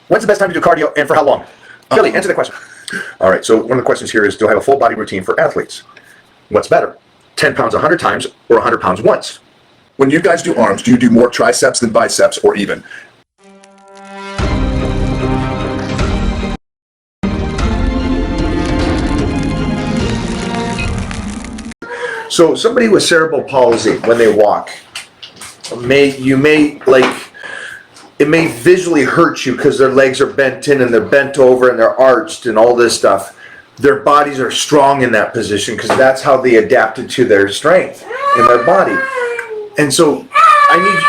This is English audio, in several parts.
When's the best time to do cardio and for how long? Billy, answer the question. All right, so one of the questions here is, do I have a full body routine for athletes? What's better, 10 pounds 100 times or 100 pounds once? When you guys do arms, do you do more triceps than biceps or even? So somebody with cerebral palsy, when they walk, it may visually hurt you because their legs are bent in and they're bent over and they're arched and all this stuff. Their bodies are strong in that position because that's how they adapted to their strength in their body. And so I need...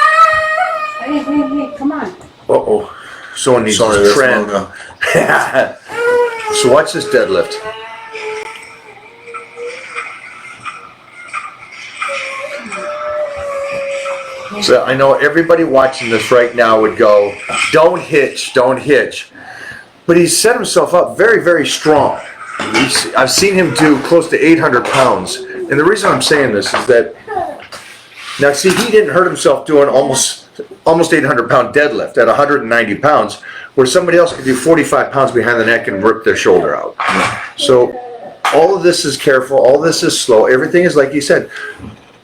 Hey, come on. Uh-oh. Someone needs to trend. So watch this deadlift. So I know everybody watching this right now would go, don't hitch, don't hitch. But he's set himself up very, very strong. I've seen him do close to 800 pounds. And the reason I'm saying this is that, now see, he didn't hurt himself doing almost 800 pound deadlift at 190 pounds, where somebody else could do 45 pounds behind the neck and rip their shoulder out. So all of this is careful, all this is slow, everything is like you said.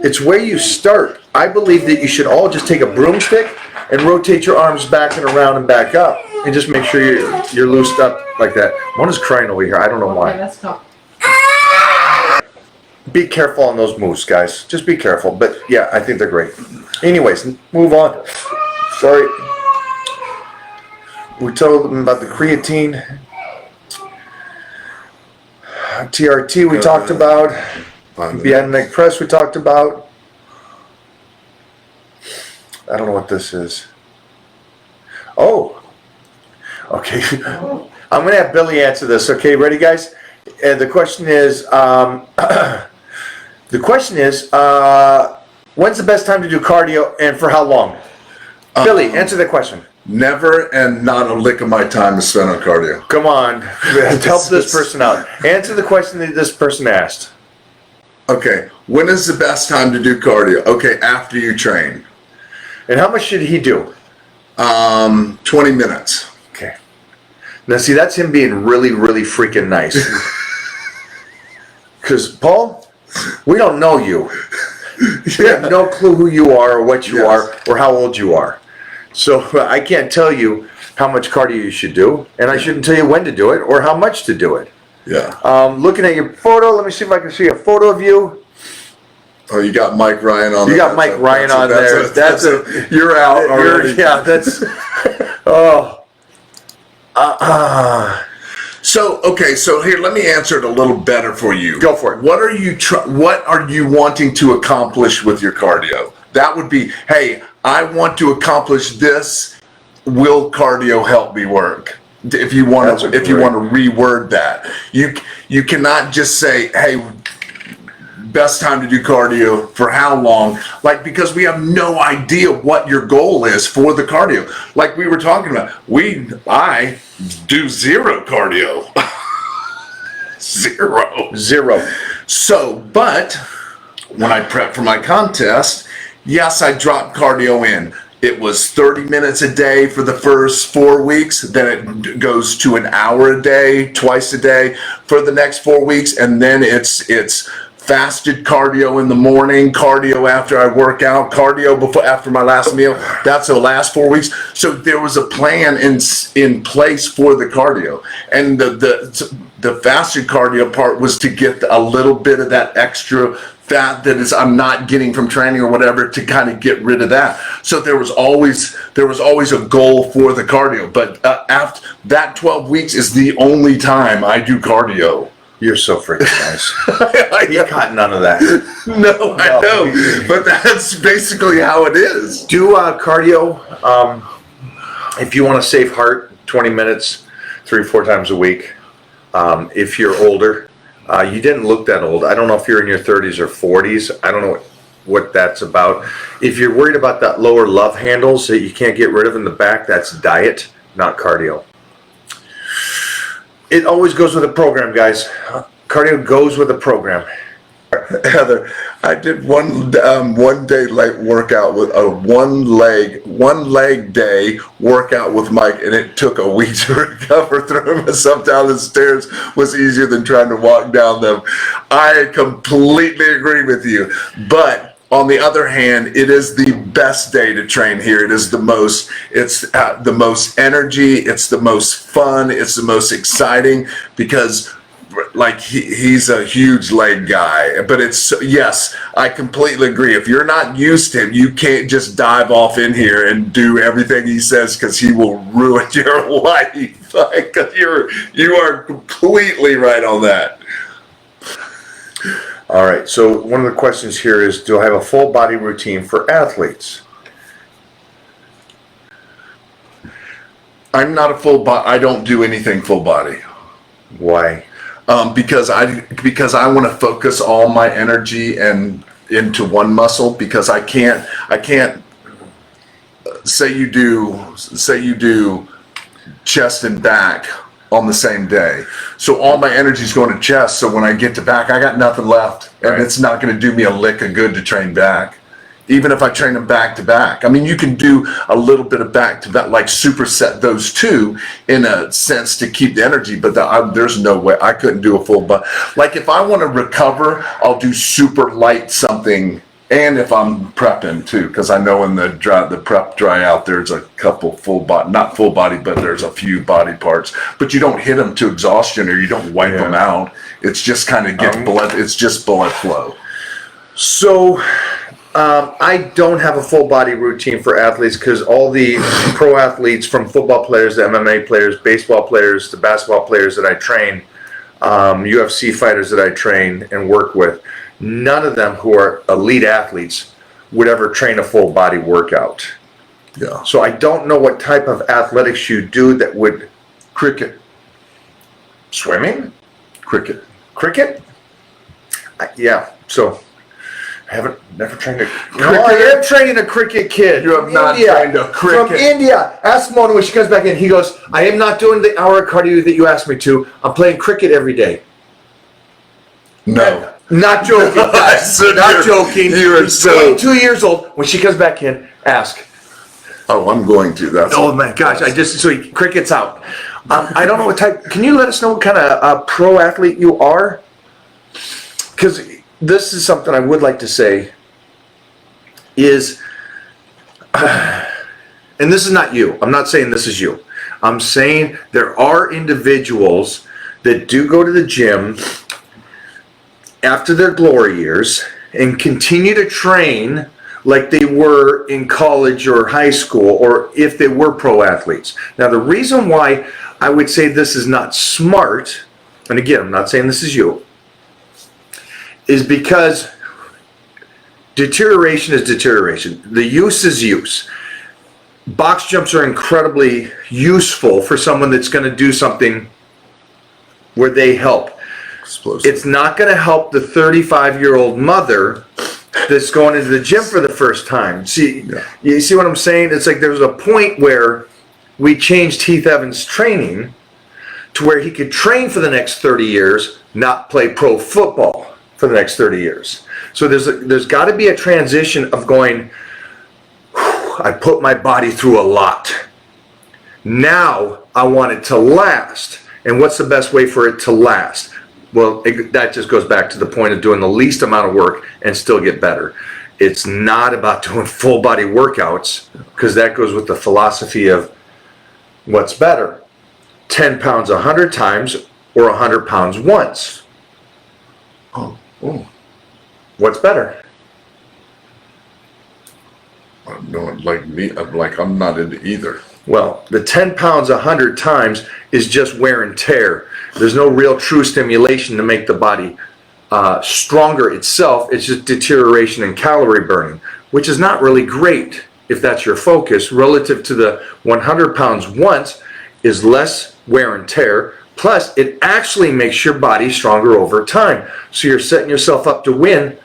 It's where you start. I believe that you should all just take a broomstick and rotate your arms back and around and back up, and just make sure you're loosed up like that. One is crying over here. I don't know why. Okay, let's go. Be careful on those moves, guys. Just be careful. But yeah, I think they're great. Anyways, move on. Sorry. We told them about the creatine. TRT we talked about. Bionic press we talked about. I don't know what this is. Oh. Okay. I'm going to have Billy answer this. Okay, ready, guys? And the question is, when's the best time to do cardio and for how long? Billy, answer the question. Never, and not a lick of my time is spent on cardio. Come on, help this person out. Answer the question that this person asked. Okay, when is the best time to do cardio? Okay, after you train. And how much should he do? 20 minutes. Okay. Now see, that's him being really, really freaking nice. Because, Paul, we don't know you. We have no clue who you are or what you are or how old you are. So I can't tell you how much cardio you should do, and I shouldn't tell you when to do it or how much to do it. Yeah. Looking at your photo, let me see if I can see a photo of you. Oh, you got Mike Ryan on there. You got Mike Ryan on there. You're out already. Yeah, that's... Oh. So, okay, so here, let me answer it a little better for you. Go for it. What are you wanting to accomplish with your cardio? That would be, hey, I want to accomplish this. Will cardio help me work? If you want to reword that, you cannot just say, hey, best time to do cardio for how long? Like, because we have no idea what your goal is for the cardio. Like we were talking about, I do zero cardio. Zero. So, but when I prep for my contest, yes, I dropped cardio in. It was 30 minutes a day for the first 4 weeks. Then it goes to an hour a day, twice a day for the next 4 weeks. And then it's fasted cardio in the morning, cardio after I work out, cardio after my last meal. That's the last 4 weeks. So there was a plan in place for the cardio. And the fasted cardio part was to get a little bit of that extra fat that I'm not getting from training or whatever, to kind of get rid of that. So there was always a goal for the cardio. But after that 12 weeks is the only time I do cardio. You're so freaking nice. He caught none of that. No, I know. But that's basically how it is. Do cardio. If you want to save heart, 20 minutes, 3-4 times a week. If you're older, you didn't look that old. I don't know if you're in your 30s or 40s. I don't know what that's about. If you're worried about that lower love handles that you can't get rid of in the back, that's diet, not cardio. It always goes with a program, guys. Cardio goes with a program. Heather, I did one day late workout with a one leg day workout with Mike, and it took a week to recover. Throwing myself down the stairs was easier than trying to walk down them. I completely agree with you, but on the other hand, it is the best day to train here. It is the most, the most energy. It's the most fun. It's the most exciting because like he's a huge leg guy, but yes, I completely agree. If you're not used to him, you can't just dive off in here and do everything he says because he will ruin your life. Like you are completely right on that. All right, so one of the questions here is, do I have a full body routine for athletes? I'm not a full body. I don't do anything full body. Why? Because I want to focus all my energy and into one muscle, because I can't say you do chest and back on the same day. So all my energy is going to chest. So when I get to back, I got nothing left, and it's not going to do me a lick of good to train back. Even if I train them back to back. I mean, you can do a little bit of back to back, like superset those two in a sense to keep the energy, but there's no way I couldn't do a full butt. Like if I want to recover, I'll do super light something. And if I'm prepping too, because I know in the prep dry out, there's a couple full body, not full body, but there's a few body parts, but you don't hit them to exhaustion or you don't wipe them out. It's just kind of blood. It's just blood flow. So, I don't have a full body routine for athletes because all the pro athletes, from football players to MMA players, baseball players to basketball players that I train, UFC fighters that I train and work with, none of them who are elite athletes would ever train a full body workout. Yeah. So I don't know what type of athletics you do that would. Cricket. Swimming? Cricket. Cricket? Yeah. So I haven't never trained a cricket. No, I am training a cricket kid. You have not trained a cricket. From India. Ask Mona when she comes back in. He goes, I am not doing the hour of cardio that you asked me to. I'm playing cricket every day. No. Not joking. Guys. Not joking. You are He's so 22 years old. When she comes back in, ask. Oh, I'm going to. That's. Oh my gosh! Cricket's out. I don't know what type. Can you let us know what kind of pro athlete you are? Because this is something I would like to say. And this is not you. I'm not saying this is you. I'm saying there are individuals that do go to the gym after their glory years and continue to train like they were in college or high school, or if they were pro athletes. Now, the reason why I would say this is not smart, and again, I'm not saying this is you, is because deterioration is deterioration. The use is use. Box jumps are incredibly useful for someone that's going to do something where they help. Explosive. It's not going to help the 35-year-old mother that's going into the gym for the first time. You see what I'm saying? It's like there's a point where we changed Heath Evans' training to where he could train for the next 30 years, not play pro football for the next 30 years. So there's got to be a transition of going, I put my body through a lot. Now I want it to last. And what's the best way for it to last? Well, that just goes back to the point of doing the least amount of work and still get better. It's not about doing full body workouts, because that goes with the philosophy of what's better, 10 pounds 100 times or 100 pounds once. Oh. What's better? No, I'm not into either. Well, the 10 pounds 100 times is just wear and tear. There's no real true stimulation to make the body stronger itself. It's just deterioration and calorie burning, which is not really great if that's your focus. Relative to the 100 pounds once is less wear and tear. Plus, it actually makes your body stronger over time. So you're setting yourself up to win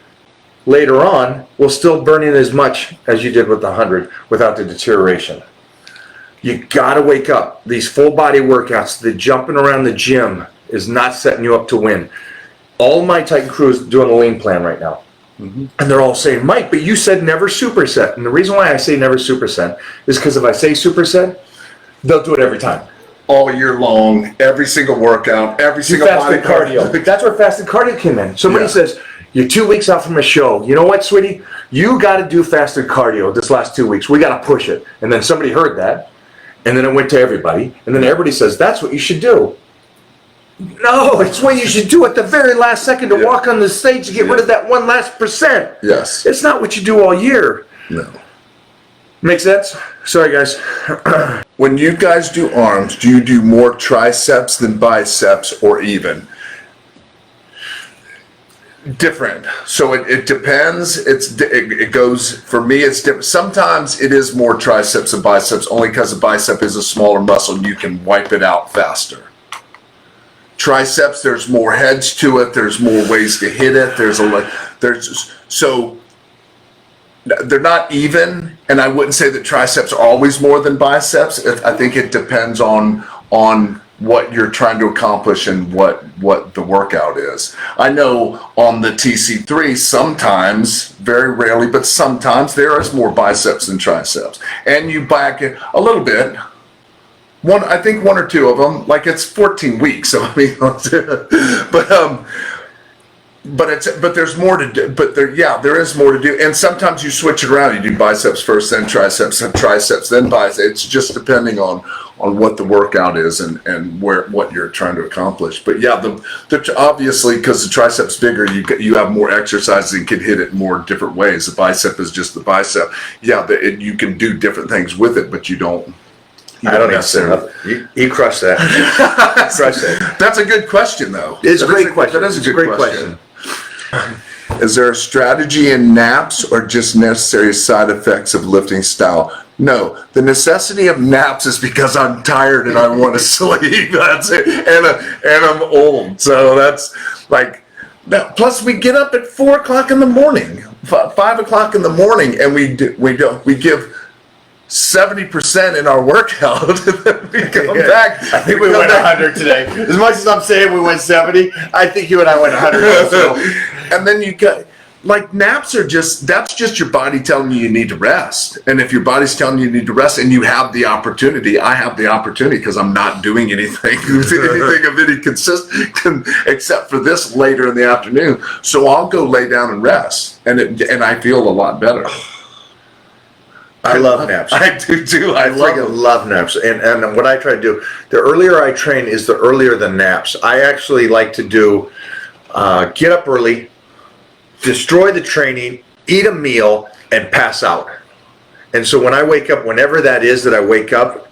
later on while still burning as much as you did with the 100 without the deterioration. You gotta wake up. These full body workouts, the jumping around the gym is not setting you up to win. all my Titan crew is doing a lean plan right now. And they're all saying, Mike, but you said never superset. And the reason why I say never superset is because if I say superset, they'll do it every time. All year long, every single workout, every single Fasted body cardio. That's where fasted cardio came in. Somebody Yeah. says, you're 2 weeks out from a show. You know what, sweetie? You got to do fasted cardio this last 2 weeks. We got to push it. And then somebody heard that. And then it went to everybody. And then everybody says, that's what you should do. No, it's what you should do at the very last second to walk on the stage to get rid of that one last percent. Yes. It's not what you do all year. No. Make sense? Sorry, guys. When you guys do arms, do you do more triceps than biceps or even? Different. So it depends. It goes, for me, it's different. Sometimes it is more triceps than biceps only because the bicep is a smaller muscle and you can wipe it out faster. Triceps, there's more heads to it. There's more ways to hit it. So they're not even, and I wouldn't say that triceps are always more than biceps. I think it depends on what you're trying to accomplish and what the workout is. I know on the TC3 sometimes, very rarely, but sometimes there is more biceps than triceps, and you back it a little bit. I think one or two of them, like it's 14 weeks. So I mean, but there's more to do. But there is more to do. And sometimes you switch it around. You do biceps first, then triceps, then biceps. It's just depending on what the workout is and what you're trying to accomplish. But yeah, the obviously because the triceps bigger, you have more exercises and can hit it more different ways. The bicep is just the bicep. Yeah, you can do different things with it, but you don't. I don't necessarily. You crush that. Crush that. That's a good question, though. It's a great question. That is a great question. Is there a strategy in naps or just necessary side effects of lifting style? No, the necessity of naps is because I'm tired and I want to sleep. That's it, and I'm old, so that's like. Plus, we get up at 4 o'clock in the morning, 5 o'clock in the morning, and we give 70% in our workout, and then we come back. I think we went 100 today. As much as I'm saying we went 70, I think you and I went 100 also. And then you got, like, naps are that's just your body telling you need to rest. And if your body's telling you need to rest and you have the opportunity, I have the opportunity because I'm not doing anything of any consistent except for this later in the afternoon. So I'll go lay down and rest, and I feel a lot better. I love naps. I do too. I love naps. And what I try to do, the earlier I train is the earlier the naps. I actually like to do, get up early, destroy the training, eat a meal, and pass out. And so when I wake up, whenever that is that I wake up,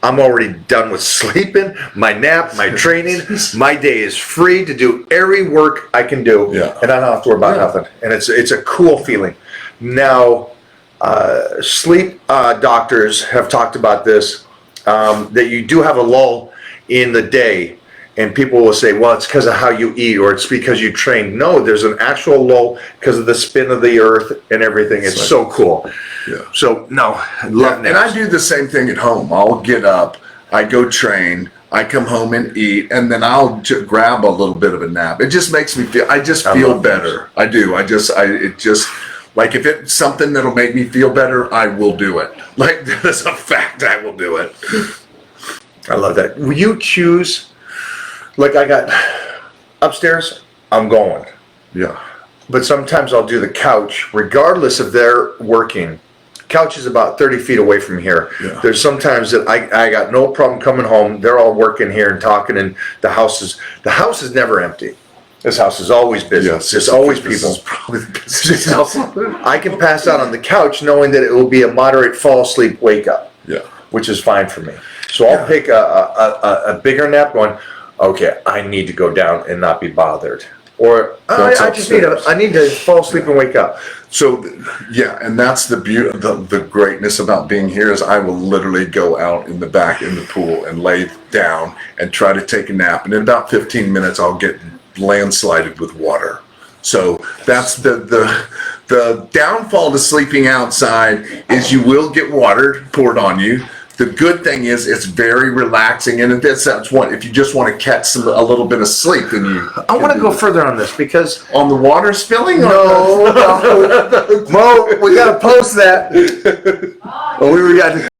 I'm already done with sleeping, my nap, my training. My day is free to do every work I can do, and I don't have to worry about nothing. And it's a cool feeling. Now, sleep doctors have talked about this, that you do have a lull in the day, and people will say, well, it's because of how you eat or it's because you train. No, there's an actual lull because of the spin of the earth and everything. It's so cool. Yeah. So, no, I love naps. And I do the same thing at home. I'll get up, I go train, I come home and eat, and then I'll grab a little bit of a nap. It just makes me feel, I feel better. I do. Like, if it's something that'll make me feel better, I will do it. Like, that is a fact, I will do it. I love that. Will you choose, like I got upstairs, I'm going. Yeah. But sometimes I'll do the couch, regardless if they're working. Couch is about 30 feet away from here. Yeah. There's sometimes that I got no problem coming home. They're all working here and talking, and the house is never empty. This house is always busy. Yes, there's always people. I can pass out on the couch knowing that it will be a moderate fall asleep wake up. Yeah. Which is fine for me. So I'll pick a bigger nap going, okay, I need to go down and not be bothered. Or I need to fall asleep and wake up. So, yeah, and that's the beauty, the greatness about being here is I will literally go out in the back in the pool and lay down and try to take a nap. And in about 15 minutes, I'll get landslided with water. So that's the downfall to sleeping outside is you will get water poured on you. The good thing is it's very relaxing, and that's what if you just want to catch a little bit of sleep, then you. I want to go further on this because On the water spilling? no, Mo, we got to post that. Well, we got.